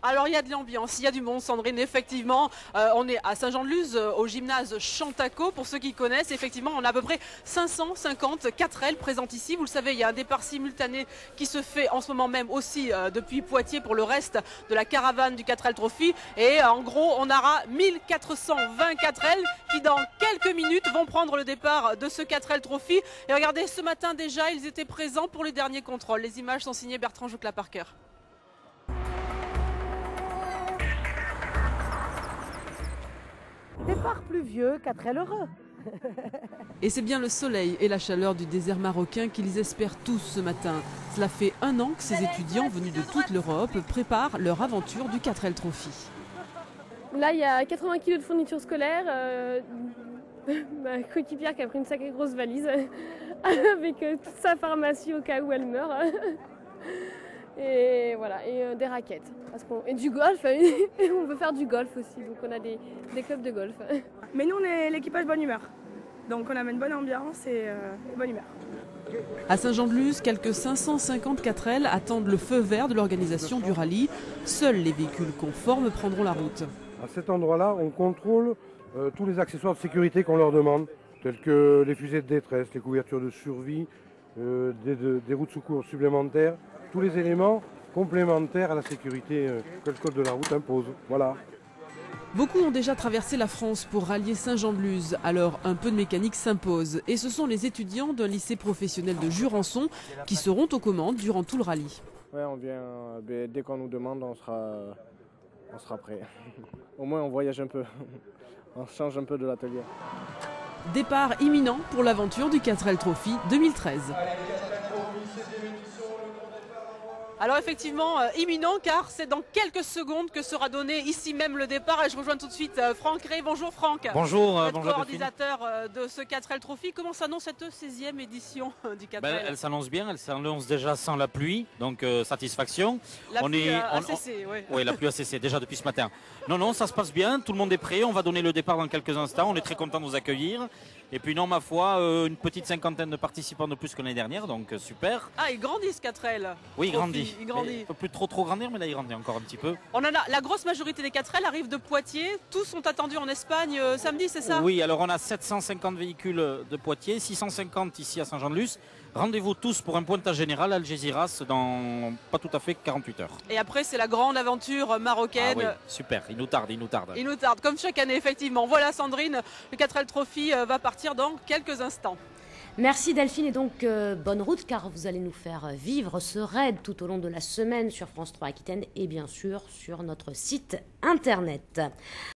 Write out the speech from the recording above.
Alors il y a de l'ambiance, il y a du monde, Sandrine, effectivement. On est à Saint-Jean-de-Luz, au gymnase Chantaco, pour ceux qui connaissent. Effectivement, on a à peu près 550 4L présentes ici. Vous le savez, il y a un départ simultané qui se fait en ce moment même aussi depuis Poitiers pour le reste de la caravane du 4L Trophy. Et en gros, on aura 1420 4L qui dans quelques minutes vont prendre le départ de ce 4L Trophy. Et regardez, ce matin déjà, ils étaient présents pour les derniers contrôles. Les images sont signées Bertrand Joucla-Parker. Départ pluvieux, 4L heureux. Et c'est bien le soleil et la chaleur du désert marocain qu'ils espèrent tous ce matin. Cela fait un an que ces étudiants venus de toute l'Europe préparent leur aventure du 4L Trophy. Là, il y a 80 kg de fournitures scolaires. Ma coéquipière qui a pris une sacrée grosse valise avec toute sa pharmacie au cas où elle meurt. Et voilà, et des raquettes. Et du golf, on veut faire du golf aussi, donc on a des clubs de golf. Mais nous, on est l'équipage bonne humeur. Donc on amène bonne ambiance et bonne humeur. À Saint-Jean-de-Luz, quelques 550 4L attendent le feu vert de l'organisation du rallye. Seuls les véhicules conformes prendront la route. À cet endroit-là, on contrôle tous les accessoires de sécurité qu'on leur demande, tels que les fusées de détresse, les couvertures de survie, des roues de secours supplémentaires, tous les éléments complémentaires à la sécurité que le code de la route impose. Voilà. Beaucoup ont déjà traversé la France pour rallier Saint-Jean-de-Luz, alors un peu de mécanique s'impose. Et ce sont les étudiants d'un lycée professionnel de Jurançon qui seront aux commandes durant tout le rallye. Ouais, on vient, dès qu'on nous demande, on sera prêt. Au moins on voyage un peu, on change un peu de l'atelier. Départ imminent pour l'aventure du 4L Trophy 2013. Alors effectivement, imminent car c'est dans quelques secondes que sera donné ici même le départ. Et je rejoins tout de suite Franck Rey. Bonjour Franck. Bonjour, bonjour coordinateur de ce 4L Trophy. Comment s'annonce cette 16e édition du 4L? Elle s'annonce bien, elle s'annonce déjà sans la pluie, donc satisfaction. La pluie a cessé, oui. Oui, la pluie a cessé déjà depuis ce matin. Non, ça se passe bien, tout le monde est prêt, on va donner le départ dans quelques instants, on est très content de vous accueillir. Et puis non, ma foi, une petite cinquantaine de participants de plus que l'année dernière, donc super. Ah, il grandit ce 4L. Oui, il grandit. Il grandit. Il ne peut plus trop grandir, mais là il grandit encore un petit peu. On en a, la grosse majorité des 4L arrivent de Poitiers. Tous sont attendus en Espagne samedi, c'est ça? Oui, alors on a 750 véhicules de Poitiers, 650 ici à Saint-Jean-de-Luz. Rendez-vous tous pour un pointage général à Algeciras dans pas tout à fait 48 heures. Et après, c'est la grande aventure marocaine. Ah oui, super, il nous tarde. Il nous tarde, comme chaque année, effectivement. Voilà Sandrine, le 4L Trophy va partir dans quelques instants. Merci Delphine et donc bonne route car vous allez nous faire vivre ce raid tout au long de la semaine sur France 3 Aquitaine et bien sûr sur notre site internet.